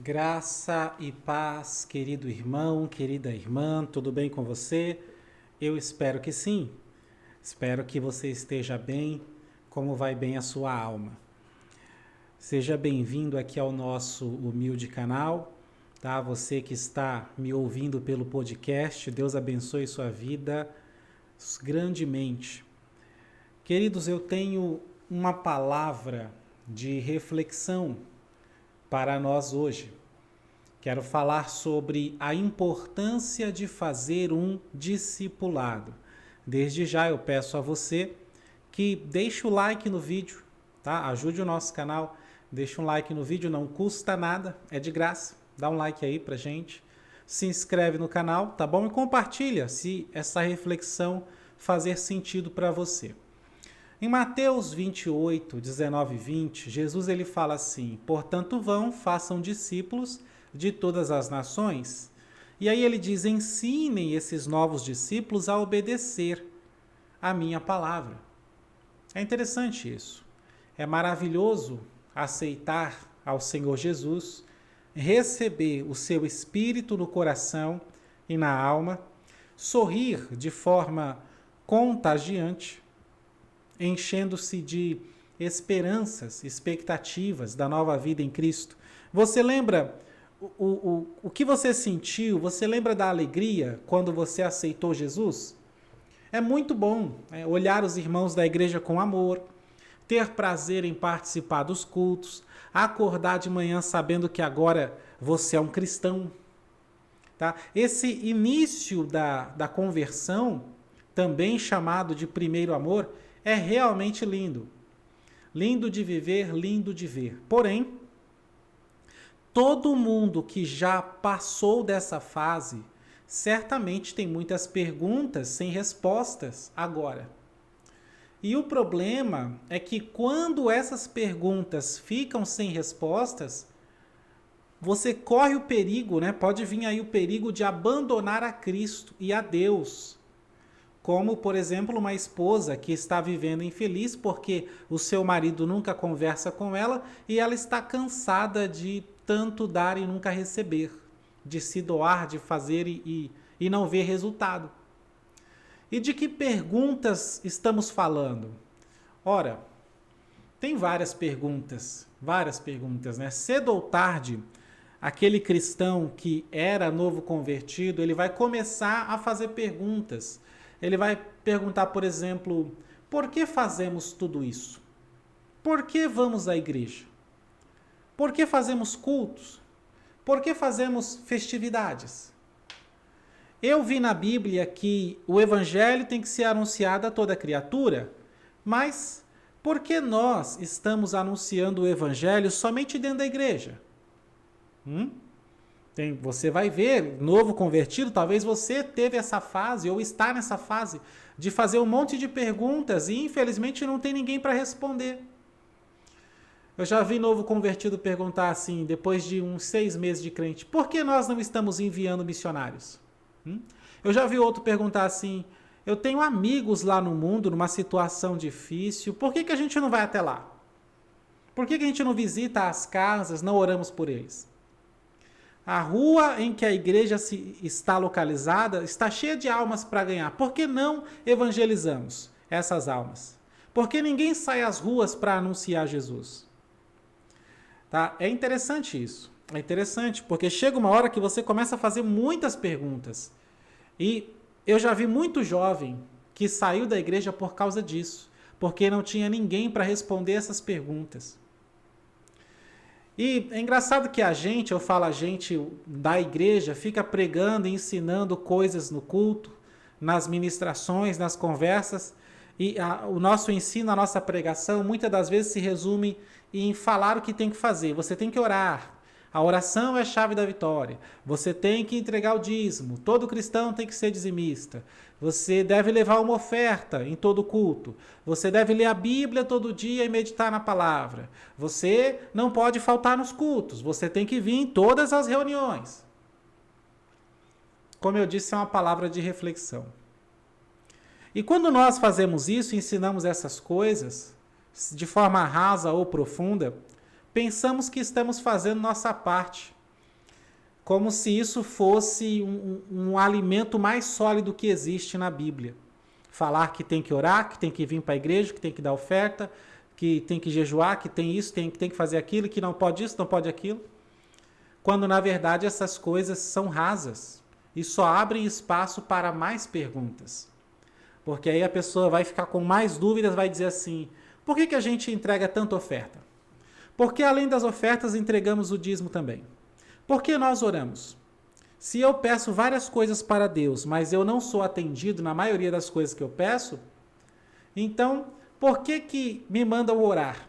Graça e paz, querido irmão, querida irmã, tudo bem com você? Eu espero que sim. Espero que você esteja bem, como vai bem a sua alma. Seja bem-vindo aqui ao nosso humilde canal, tá? Você que está me ouvindo pelo podcast, Deus abençoe sua vida grandemente. Queridos, eu tenho uma palavra de reflexão para nós hoje. Quero falar sobre a importância de fazer um discipulado. Desde já eu peço a você que deixe o like no vídeo, tá? Ajude o nosso canal, deixe um like no vídeo, não custa nada, é de graça. Dá um like aí pra gente. Se inscreve no canal, tá bom? E compartilha se essa reflexão fazer sentido para você. Em Mateus 28, 19 e 20, Jesus ele fala assim: portanto vão, façam discípulos de todas as nações. E aí ele diz: ensinem esses novos discípulos a obedecer a minha palavra. É interessante isso. É maravilhoso aceitar ao Senhor Jesus, receber o seu Espírito no coração e na alma, sorrir de forma contagiante, enchendo-se de esperanças, expectativas da nova vida em Cristo. Você lembra o que você sentiu? Você lembra da alegria quando você aceitou Jesus? É muito bom olhar os irmãos da igreja com amor, ter prazer em participar dos cultos, acordar de manhã sabendo que agora você é um cristão. Tá? Esse início da conversão, também chamado de primeiro amor, é realmente lindo. Lindo de viver, lindo de ver. Porém, todo mundo que já passou dessa fase, certamente tem muitas perguntas sem respostas agora. E o problema é que quando essas perguntas ficam sem respostas, você corre o perigo, né? Pode vir aí o perigo de abandonar a Cristo e a Deus. Como, por exemplo, uma esposa que está vivendo infeliz porque o seu marido nunca conversa com ela e ela está cansada de tanto dar e nunca receber, de se doar, de fazer e não ver resultado. E de que perguntas estamos falando? Ora, tem várias perguntas, né? Cedo ou tarde, aquele cristão que era novo convertido, ele vai começar a fazer perguntas. Ele vai perguntar, por exemplo, por que fazemos tudo isso? Por que vamos à igreja? Por que fazemos cultos? Por que fazemos festividades? Eu vi na Bíblia que o evangelho tem que ser anunciado a toda criatura, mas por que nós estamos anunciando o evangelho somente dentro da igreja? Você vai ver, novo convertido, talvez você teve essa fase ou está nessa fase de fazer um monte de perguntas e infelizmente não tem ninguém para responder. Eu já vi novo convertido perguntar assim, depois de uns 6 meses de crente, por que nós não estamos enviando missionários? Eu já vi outro perguntar assim, eu tenho amigos lá no mundo, numa situação difícil, por que a gente não vai até lá? Por que a gente não visita as casas, não oramos por eles? A rua em que a igreja está localizada está cheia de almas para ganhar. Por que não evangelizamos essas almas? Por que ninguém sai às ruas para anunciar Jesus? Tá? É interessante isso. É interessante porque chega uma hora que você começa a fazer muitas perguntas. E eu já vi muito jovem que saiu da igreja por causa disso. Porque não tinha ninguém para responder essas perguntas. E é engraçado que a gente da igreja, fica pregando e ensinando coisas no culto, nas ministrações, nas conversas, e o nosso ensino, a nossa pregação, muitas das vezes se resume em falar o que tem que fazer. Você tem que orar. A oração é a chave da vitória. Você tem que entregar o dízimo. Todo cristão tem que ser dizimista. Você deve levar uma oferta em todo culto. Você deve ler a Bíblia todo dia e meditar na palavra. Você não pode faltar nos cultos. Você tem que vir em todas as reuniões. Como eu disse, é uma palavra de reflexão. E quando nós fazemos isso, ensinamos essas coisas, de forma rasa ou profunda, pensamos que estamos fazendo nossa parte, como se isso fosse um alimento mais sólido que existe na Bíblia. Falar que tem que orar, que tem que vir para a igreja, que tem que dar oferta, que tem que jejuar, que tem isso, tem que fazer aquilo, que não pode isso, não pode aquilo. Quando, na verdade, essas coisas são rasas e só abrem espaço para mais perguntas. Porque aí a pessoa vai ficar com mais dúvidas, vai dizer assim, por que a gente entrega tanta oferta? Porque além das ofertas, entregamos o dízimo também. Por que nós oramos? Se eu peço várias coisas para Deus, mas eu não sou atendido na maioria das coisas que eu peço, então, por que me mandam orar?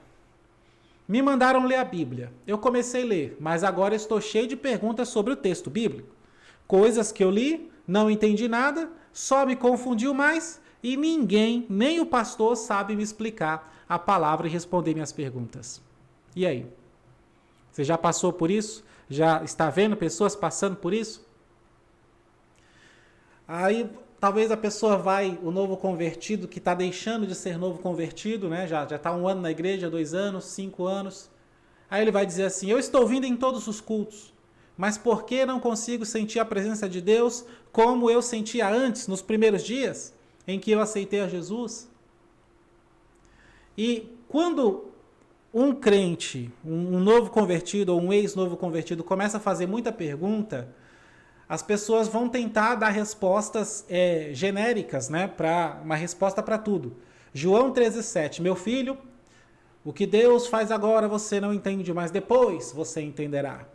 Me mandaram ler a Bíblia. Eu comecei a ler, mas agora estou cheio de perguntas sobre o texto bíblico. Coisas que eu li, não entendi nada, só me confundiu mais e ninguém, nem o pastor, sabe me explicar a palavra e responder minhas perguntas. E aí? Você já passou por isso? Já está vendo pessoas passando por isso? Aí talvez a pessoa vai, o novo convertido que está deixando de ser novo convertido, né? Já está 1 ano na igreja, 2 anos, 5 anos. Aí ele vai dizer assim, eu estou vindo em todos os cultos, mas por que não consigo sentir a presença de Deus como eu sentia antes, nos primeiros dias em que eu aceitei a Jesus? E quando um crente, um novo convertido ou um ex-novo convertido começa a fazer muita pergunta, as pessoas vão tentar dar respostas genéricas, né, uma resposta para tudo. João 13,7, meu filho, o que Deus faz agora você não entende, mas depois você entenderá.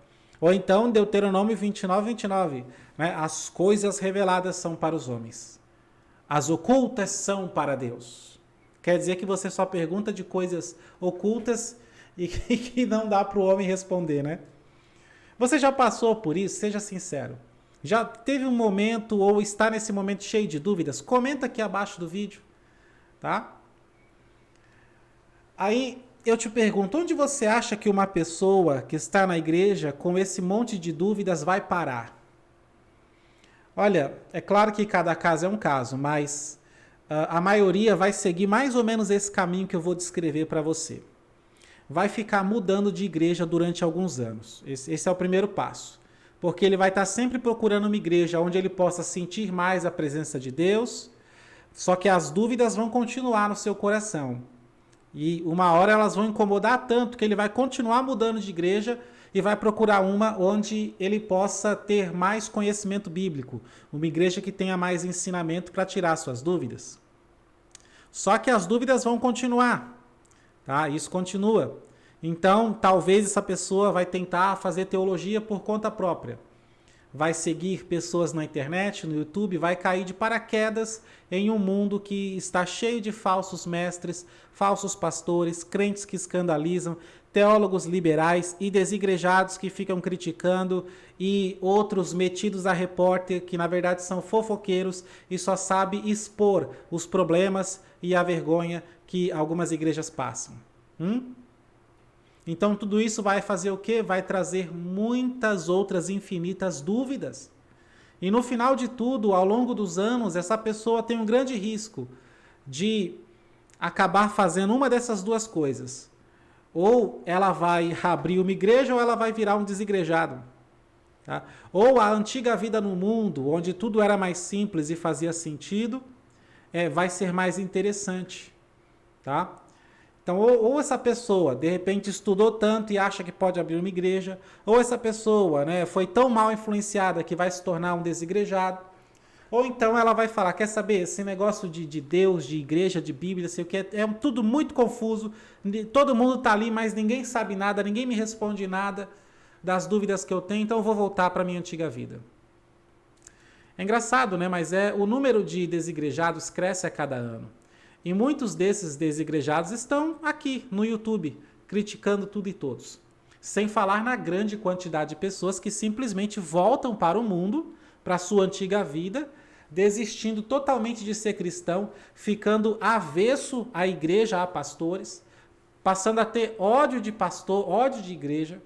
Ou então Deuteronômio 29, né, as coisas reveladas são para os homens, as ocultas são para Deus. Quer dizer que você só pergunta de coisas ocultas e que não dá para o homem responder, né? Você já passou por isso? Seja sincero. Já teve um momento ou está nesse momento cheio de dúvidas? Comenta aqui abaixo do vídeo, tá? Aí eu te pergunto, onde você acha que uma pessoa que está na igreja com esse monte de dúvidas vai parar? Olha, é claro que cada caso é um caso, mas a maioria vai seguir mais ou menos esse caminho que eu vou descrever para você. Vai ficar mudando de igreja durante alguns anos. Esse é o primeiro passo. Porque ele vai estar sempre procurando uma igreja onde ele possa sentir mais a presença de Deus, só que as dúvidas vão continuar no seu coração. E uma hora elas vão incomodar tanto que ele vai continuar mudando de igreja e vai procurar uma onde ele possa ter mais conhecimento bíblico, uma igreja que tenha mais ensinamento para tirar suas dúvidas. Só que as dúvidas vão continuar, tá? Isso continua. Então, talvez essa pessoa vai tentar fazer teologia por conta própria. Vai seguir pessoas na internet, no YouTube, vai cair de paraquedas em um mundo que está cheio de falsos mestres, falsos pastores, crentes que escandalizam, teólogos liberais e desigrejados que ficam criticando e outros metidos a repórter que na verdade são fofoqueiros e só sabem expor os problemas e a vergonha que algumas igrejas passam. Então tudo isso vai fazer o quê? Vai trazer muitas outras infinitas dúvidas. E no final de tudo, ao longo dos anos, essa pessoa tem um grande risco de acabar fazendo uma dessas duas coisas. Ou ela vai abrir uma igreja ou ela vai virar um desigrejado. Tá? Ou a antiga vida no mundo, onde tudo era mais simples e fazia sentido, vai ser mais interessante. Tá? Então, ou essa pessoa, de repente, estudou tanto e acha que pode abrir uma igreja, ou essa pessoa, né, foi tão mal influenciada que vai se tornar um desigrejado, ou então ela vai falar, quer saber, esse negócio de Deus, de igreja, de Bíblia, sei o que, é tudo muito confuso, todo mundo está ali, mas ninguém sabe nada, ninguém me responde nada das dúvidas que eu tenho, então eu vou voltar para a minha antiga vida. É engraçado, né, mas o número de desigrejados cresce a cada ano. E muitos desses desigrejados estão aqui no YouTube, criticando tudo e todos. Sem falar na grande quantidade de pessoas que simplesmente voltam para o mundo, para a sua antiga vida, desistindo totalmente de ser cristão, ficando avesso à igreja, a pastores, passando a ter ódio de pastor, ódio de igreja,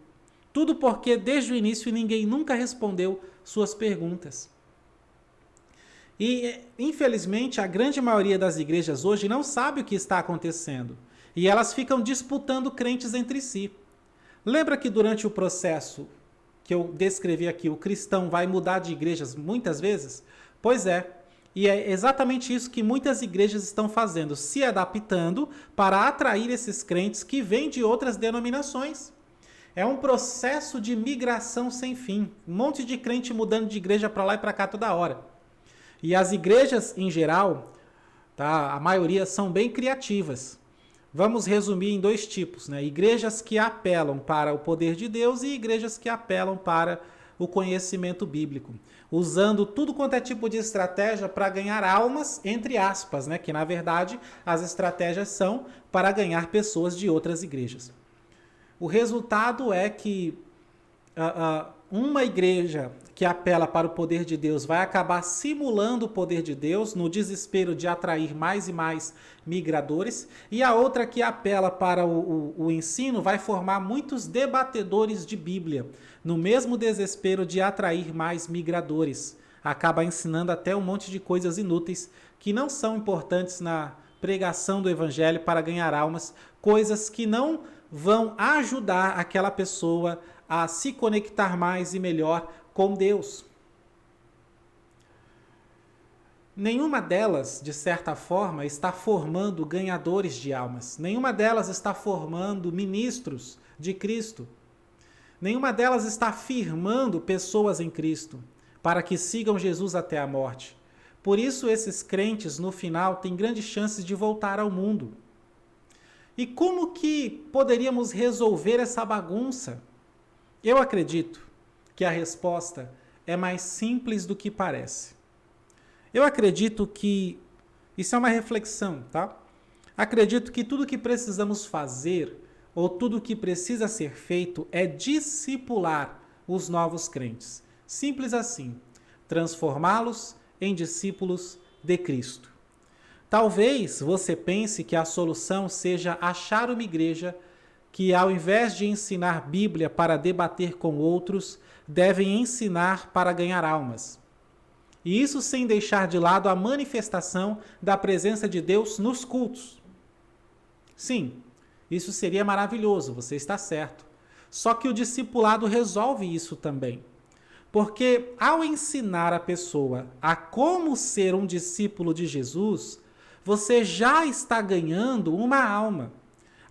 tudo porque desde o início ninguém nunca respondeu suas perguntas. E, infelizmente, a grande maioria das igrejas hoje não sabe o que está acontecendo. E elas ficam disputando crentes entre si. Lembra que durante o processo que eu descrevi aqui, o cristão vai mudar de igrejas muitas vezes? Pois é. E é exatamente isso que muitas igrejas estão fazendo, se adaptando para atrair esses crentes que vêm de outras denominações. É um processo de migração sem fim. Um monte de crente mudando de igreja para lá e para cá toda hora. E as igrejas, em geral, tá, a maioria são bem criativas. Vamos resumir em dois tipos, né? Igrejas que apelam para o poder de Deus e igrejas que apelam para o conhecimento bíblico, usando tudo quanto é tipo de estratégia para ganhar almas, entre aspas, né? Que na verdade as estratégias são para ganhar pessoas de outras igrejas. O resultado é que uma igreja que apela para o poder de Deus vai acabar simulando o poder de Deus no desespero de atrair mais e mais migradores, e a outra que apela para o ensino vai formar muitos debatedores de Bíblia, no mesmo desespero de atrair mais migradores. Acaba ensinando até um monte de coisas inúteis que não são importantes na pregação do evangelho para ganhar almas, coisas que não vão ajudar aquela pessoa a se conectar mais e melhor com Deus. Nenhuma delas, de certa forma, está formando ganhadores de almas. Nenhuma delas está formando ministros de Cristo. Nenhuma delas está firmando pessoas em Cristo para que sigam Jesus até a morte. Por isso, esses crentes, no final, têm grandes chances de voltar ao mundo. E como que poderíamos resolver essa bagunça? Eu acredito que a resposta é mais simples do que parece. Eu acredito que isso é uma reflexão, tá? Acredito que tudo que precisamos fazer ou tudo que precisa ser feito é discipular os novos crentes. Simples assim. Transformá-los em discípulos de Cristo. Talvez você pense que a solução seja achar uma igreja que, ao invés de ensinar Bíblia para debater com outros, devem ensinar para ganhar almas. E isso sem deixar de lado a manifestação da presença de Deus nos cultos. Sim, isso seria maravilhoso, você está certo. Só que o discipulado resolve isso também. Porque ao ensinar a pessoa a como ser um discípulo de Jesus, você já está ganhando uma alma.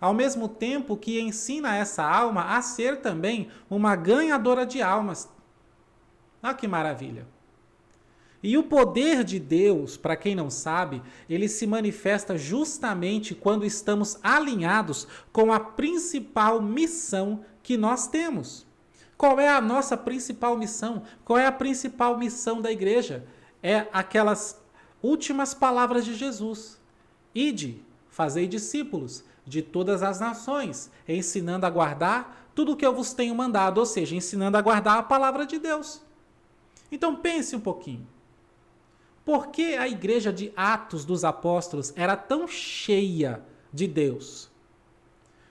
Ao mesmo tempo que ensina essa alma a ser também uma ganhadora de almas. Olha que maravilha. E o poder de Deus, para quem não sabe, ele se manifesta justamente quando estamos alinhados com a principal missão que nós temos. Qual é a nossa principal missão? Qual é a principal missão da igreja? É aquelas últimas palavras de Jesus. Ide, fazei discípulos de todas as nações, ensinando a guardar tudo o que eu vos tenho mandado, ou seja, ensinando a guardar a palavra de Deus. Então pense um pouquinho. Por que a igreja de Atos dos Apóstolos era tão cheia de Deus?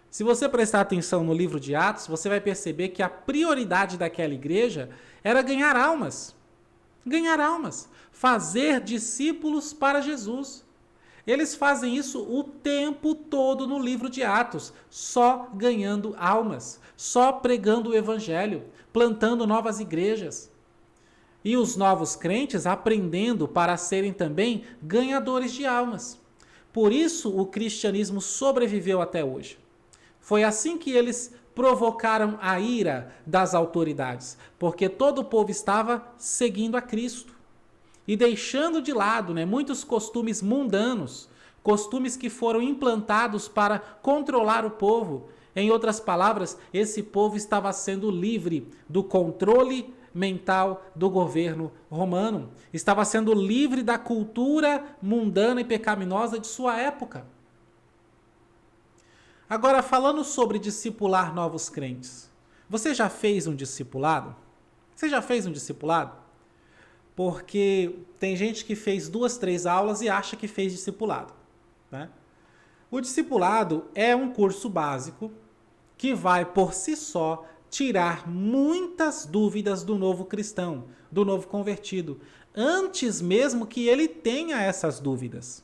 Se você prestar atenção no livro de Atos, você vai perceber que a prioridade daquela igreja era ganhar almas. Ganhar almas. Fazer discípulos para Jesus. Eles fazem isso o tempo todo no livro de Atos, só ganhando almas, só pregando o evangelho, plantando novas igrejas. E os novos crentes aprendendo para serem também ganhadores de almas. Por isso o cristianismo sobreviveu até hoje. Foi assim que eles provocaram a ira das autoridades, porque todo o povo estava seguindo a Cristo. E deixando de lado, muitos costumes mundanos, costumes que foram implantados para controlar o povo. Em outras palavras, esse povo estava sendo livre do controle mental do governo romano. Estava sendo livre da cultura mundana e pecaminosa de sua época. Agora, falando sobre discipular novos crentes. Você já fez um discipulado? Você já fez um discipulado? Porque tem gente que fez 2, 3 aulas e acha que fez discipulado. Né? O discipulado é um curso básico que vai, por si só, tirar muitas dúvidas do novo cristão, do novo convertido, antes mesmo que ele tenha essas dúvidas.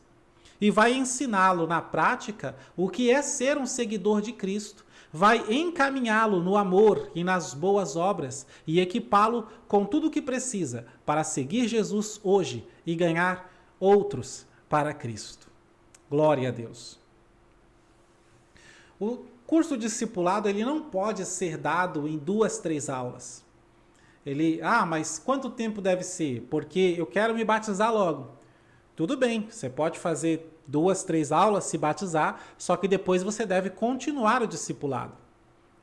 E vai ensiná-lo na prática o que é ser um seguidor de Cristo. vai encaminhá-lo no amor e nas boas obras e equipá-lo com tudo o que precisa para seguir Jesus hoje e ganhar outros para Cristo. Glória a Deus. O curso discipulado ele não pode ser dado em 2, 3 aulas. Mas quanto tempo deve ser? Porque eu quero me batizar logo. Tudo bem, você pode fazer 2, 3 aulas, se batizar, só que depois você deve continuar o discipulado.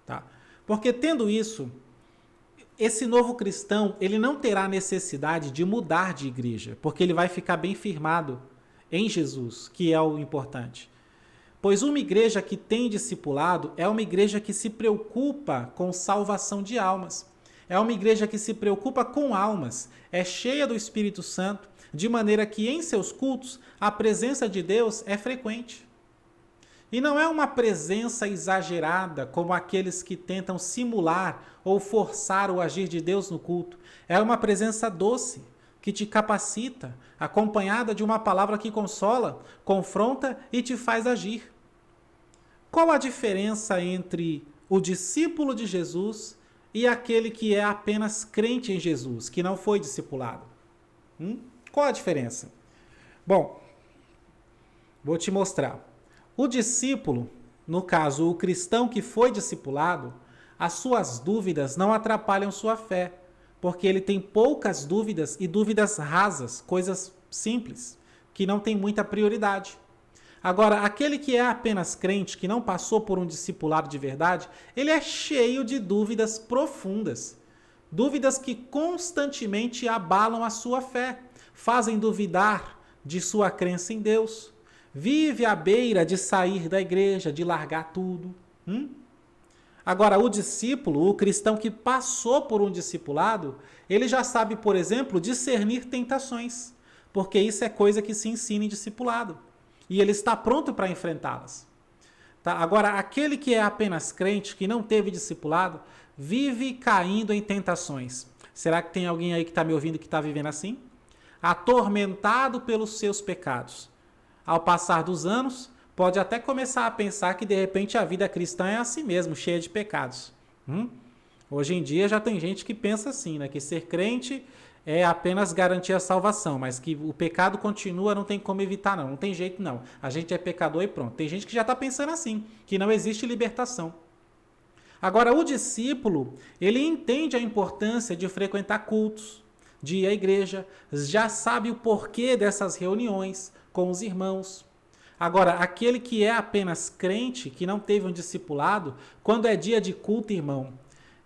Tá? Porque tendo isso, esse novo cristão, ele não terá necessidade de mudar de igreja, porque ele vai ficar bem firmado em Jesus, que é o importante. Pois uma igreja que tem discipulado é uma igreja que se preocupa com salvação de almas. É uma igreja que se preocupa com almas, é cheia do Espírito Santo, de maneira que em seus cultos a presença de Deus é frequente. E não é uma presença exagerada, como aqueles que tentam simular ou forçar o agir de Deus no culto. É uma presença doce, que te capacita, acompanhada de uma palavra que consola, confronta e te faz agir. Qual a diferença entre o discípulo de Jesus e aquele que é apenas crente em Jesus, que não foi discipulado? Qual a diferença? Bom, vou te mostrar. O discípulo, no caso, o cristão que foi discipulado, as suas dúvidas não atrapalham sua fé, porque ele tem poucas dúvidas e dúvidas rasas, coisas simples, que não tem muita prioridade. Agora, aquele que é apenas crente, que não passou por um discipulado de verdade, ele é cheio de dúvidas profundas, dúvidas que constantemente abalam a sua fé, fazem duvidar de sua crença em Deus. Vive à beira de sair da igreja, de largar tudo. Agora, o discípulo, o cristão que passou por um discipulado, ele já sabe, por exemplo, discernir tentações, porque isso é coisa que se ensina em discipulado. E ele está pronto para enfrentá-las. Tá? Agora, aquele que é apenas crente, que não teve discipulado, vive caindo em tentações. Será que tem alguém aí que está me ouvindo que está vivendo assim? Atormentado pelos seus pecados. Ao passar dos anos, pode até começar a pensar que de repente a vida cristã é assim mesmo, cheia de pecados. Hoje em dia já tem gente que pensa assim, né? Que ser crente é apenas garantir a salvação, mas que o pecado continua, não tem como evitar não tem jeito não. A gente é pecador e pronto. Tem gente que já está pensando assim, que não existe libertação. Agora, o discípulo, ele entende a importância de frequentar cultos, de ir à igreja, já sabe o porquê dessas reuniões com os irmãos. Agora, aquele que é apenas crente, que não teve um discipulado, quando é dia de culto, irmão,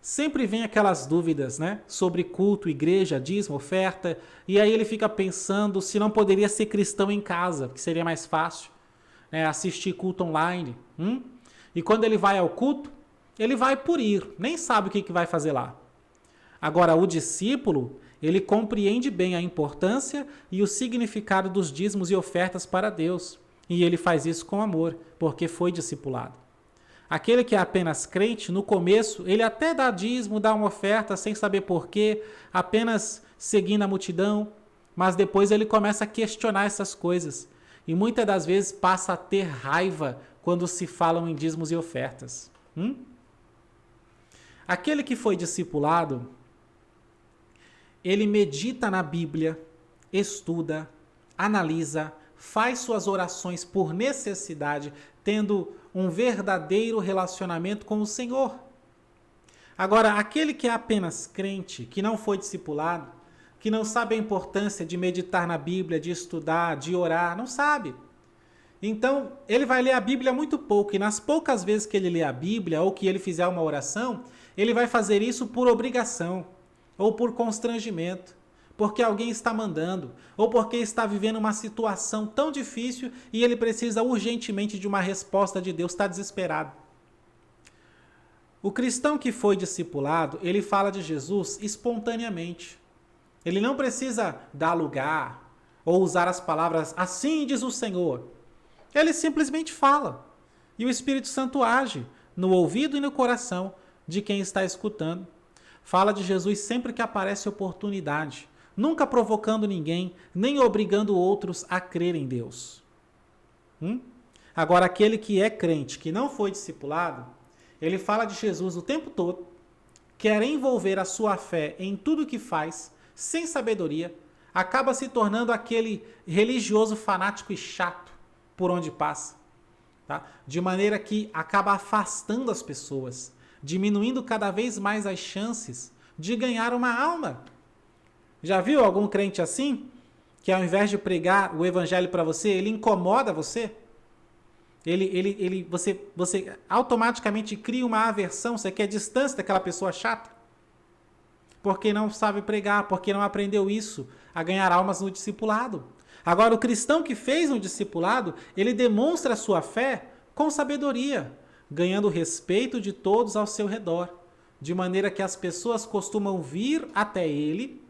sempre vem aquelas dúvidas, né? Sobre culto, igreja, dízimo, oferta, e aí ele fica pensando se não poderia ser cristão em casa, que seria mais fácil, né? Assistir culto online. E quando ele vai ao culto, ele vai por ir, nem sabe o que vai fazer lá. Agora, o discípulo, ele compreende bem a importância e o significado dos dízimos e ofertas para Deus. E ele faz isso com amor, porque foi discipulado. Aquele que é apenas crente, no começo, ele até dá dízimo, dá uma oferta sem saber porquê, apenas seguindo a multidão, mas depois ele começa a questionar essas coisas. E muitas das vezes passa a ter raiva quando se falam em dízimos e ofertas. Aquele que foi discipulado, ele medita na Bíblia, estuda, analisa, faz suas orações por necessidade, tendo um verdadeiro relacionamento com o Senhor. Agora, aquele que é apenas crente, que não foi discipulado, que não sabe a importância de meditar na Bíblia, de estudar, de orar, não sabe. Então, ele vai ler a Bíblia muito pouco, e nas poucas vezes que ele lê a Bíblia, ou que ele fizer uma oração, ele vai fazer isso por obrigação, ou por constrangimento, porque alguém está mandando, ou porque está vivendo uma situação tão difícil e ele precisa urgentemente de uma resposta de Deus, está desesperado. O cristão que foi discipulado, ele fala de Jesus espontaneamente. Ele não precisa dar lugar ou usar as palavras assim diz o Senhor. Ele simplesmente fala. E o Espírito Santo age no ouvido e no coração de quem está escutando. Fala de Jesus sempre que aparece oportunidade, nunca provocando ninguém, nem obrigando outros a crer em Deus. Agora, aquele que é crente, que não foi discipulado, ele fala de Jesus o tempo todo, quer envolver a sua fé em tudo que faz, sem sabedoria, acaba se tornando aquele religioso fanático e chato por onde passa. Tá? De maneira que acaba afastando as pessoas, diminuindo cada vez mais as chances de ganhar uma alma. Já viu algum crente assim? Que ao invés de pregar o evangelho para você, ele incomoda você? Você automaticamente cria uma aversão, você quer distância daquela pessoa chata? Porque não sabe pregar, porque não aprendeu isso, a ganhar almas no discipulado. Agora, o cristão que fez um discipulado, ele demonstra a sua fé com sabedoria, ganhando o respeito de todos ao seu redor, de maneira que as pessoas costumam vir até ele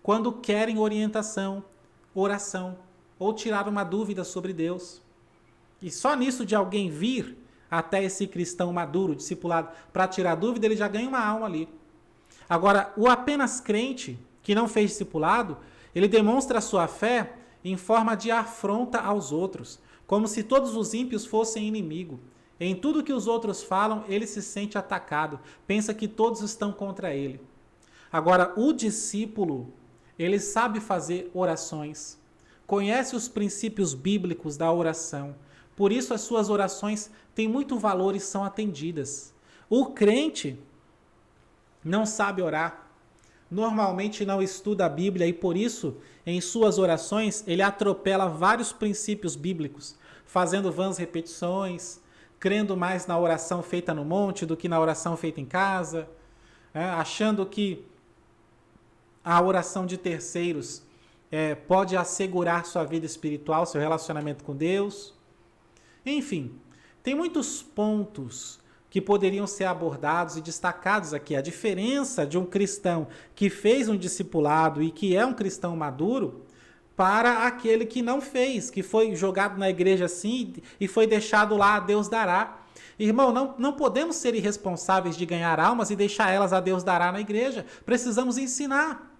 quando querem orientação, oração ou tirar uma dúvida sobre Deus. E só nisso de alguém vir até esse cristão maduro, discipulado, para tirar dúvida, ele já ganha uma alma ali. Agora, o apenas crente, que não fez discipulado, ele demonstra a sua fé em forma de afronta aos outros, como se todos os ímpios fossem inimigo. Em tudo que os outros falam, ele se sente atacado, pensa que todos estão contra ele. Agora, o discípulo, ele sabe fazer orações, conhece os princípios bíblicos da oração, por isso as suas orações têm muito valor e são atendidas. O crente não sabe orar, normalmente não estuda a Bíblia e por isso, em suas orações, ele atropela vários princípios bíblicos, fazendo vãs repetições, crendo mais na oração feita no monte do que na oração feita em casa, achando que a oração de terceiros pode assegurar sua vida espiritual, seu relacionamento com Deus. Enfim, tem muitos pontos que poderiam ser abordados e destacados aqui. A diferença de um cristão que fez um discipulado e que é um cristão maduro para aquele que não fez, que foi jogado na igreja assim e foi deixado lá, a Deus dará. Irmão, não podemos ser irresponsáveis de ganhar almas e deixar elas a Deus dará na igreja. Precisamos ensinar.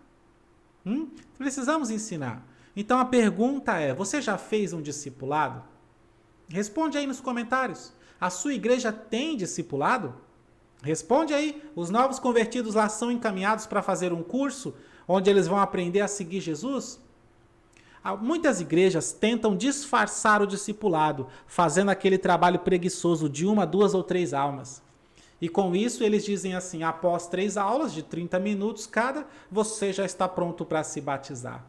Precisamos ensinar. Então a pergunta é, você já fez um discipulado? Responde aí nos comentários. A sua igreja tem discipulado? Responde aí. Os novos convertidos lá são encaminhados para fazer um curso onde eles vão aprender a seguir Jesus? Muitas igrejas tentam disfarçar o discipulado, fazendo aquele trabalho preguiçoso de 1, 2 ou 3 almas. E com isso eles dizem assim, após 3 aulas de 30 minutos cada, você já está pronto para se batizar.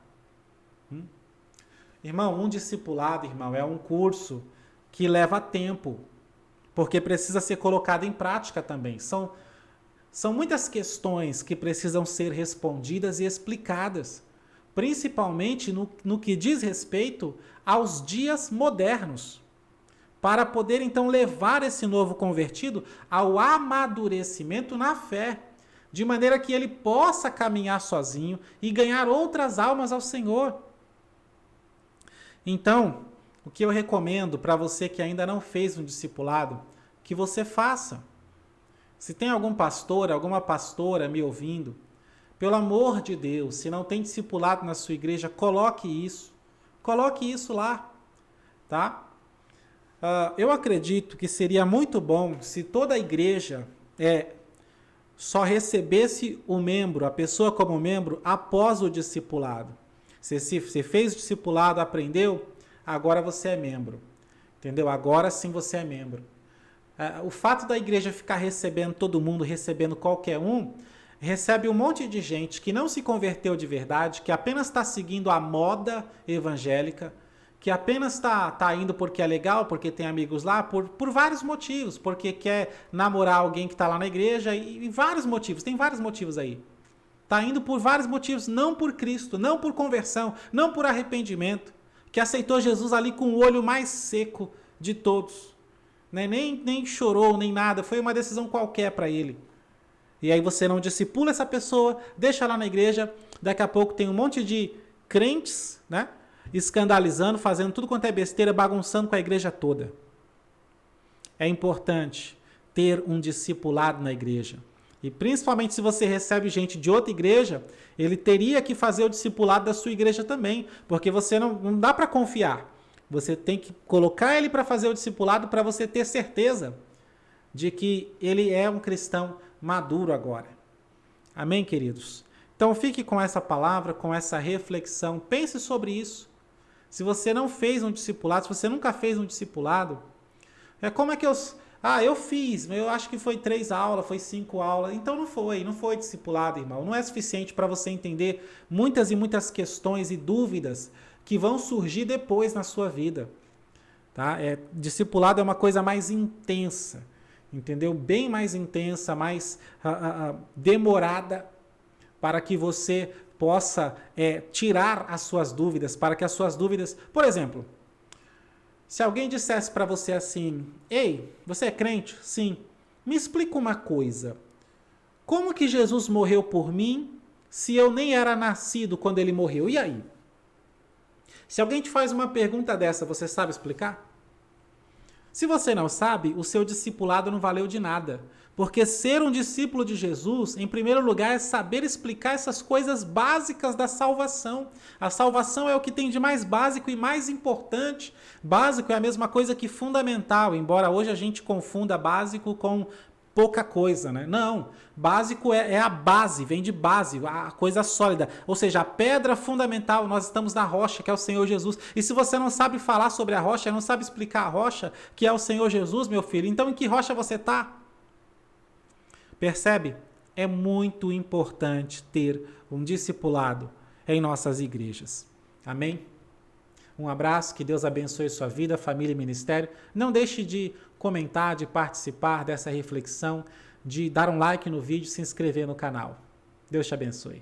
Irmão, um discipulado, irmão, é um curso que leva tempo, porque precisa ser colocado em prática também. São muitas questões que precisam ser respondidas e explicadas, principalmente no que diz respeito aos dias modernos, para poder então levar esse novo convertido ao amadurecimento na fé, de maneira que ele possa caminhar sozinho e ganhar outras almas ao Senhor. Então, o que eu recomendo para você que ainda não fez um discipulado, que você faça. Se tem algum pastor, alguma pastora me ouvindo, pelo amor de Deus, se não tem discipulado na sua igreja, coloque isso lá, tá? Eu acredito que seria muito bom se toda a igreja só recebesse o membro, a pessoa como membro, após o discipulado. Você fez o discipulado, aprendeu, agora você é membro. Entendeu? Agora sim você é membro. O fato da igreja ficar recebendo todo mundo, recebendo qualquer um, recebe um monte de gente que não se converteu de verdade, que apenas está seguindo a moda evangélica, que apenas está indo porque é legal, porque tem amigos lá, por vários motivos, porque quer namorar alguém que está lá na igreja, e vários motivos, tem vários motivos aí. Está indo por vários motivos, não por Cristo, não por conversão, não por arrependimento, que aceitou Jesus ali com o olho mais seco de todos. Né? Nem chorou, nem nada, foi uma decisão qualquer para ele. E aí você não discipula essa pessoa, deixa lá na igreja, daqui a pouco tem um monte de crentes, né, escandalizando, fazendo tudo quanto é besteira, bagunçando com a igreja toda. É importante ter um discipulado na igreja. E principalmente se você recebe gente de outra igreja, ele teria que fazer o discipulado da sua igreja também, porque você não dá para confiar. Você tem que colocar ele para fazer o discipulado para você ter certeza de que ele é um cristão maduro agora. Amém, queridos? Então fique com essa palavra, com essa reflexão, pense sobre isso. Se você não fez um discipulado, se você nunca fez um discipulado, como é que eu fiz, eu acho que foi 3 aulas, foi 5 aulas, então não foi discipulado, irmão. Não é suficiente para você entender muitas e muitas questões e dúvidas que vão surgir depois na sua vida. Tá? Discipulado é uma coisa mais intensa, entendeu? Bem mais intensa, mais demorada, para que você possa tirar as suas dúvidas, para que as suas dúvidas... Por exemplo, se alguém dissesse para você assim, ei, você é crente? Sim. Me explica uma coisa. Como que Jesus morreu por mim se eu nem era nascido quando ele morreu? E aí? Se alguém te faz uma pergunta dessa, você sabe explicar? Se você não sabe, o seu discipulado não valeu de nada. Porque ser um discípulo de Jesus, em primeiro lugar, é saber explicar essas coisas básicas da salvação. A salvação é o que tem de mais básico e mais importante. Básico é a mesma coisa que fundamental, embora hoje a gente confunda básico com pouca coisa, né? Não, básico é a base, vem de base, a coisa sólida. Ou seja, a pedra fundamental, nós estamos na rocha, que é o Senhor Jesus. E se você não sabe falar sobre a rocha, não sabe explicar a rocha, que é o Senhor Jesus, meu filho, então em que rocha você está? Percebe? É muito importante ter um discipulado em nossas igrejas. Amém? Um abraço, que Deus abençoe sua vida, família e ministério. Não deixe de comentar, de participar dessa reflexão, de dar um like no vídeo, se inscrever no canal. Deus te abençoe.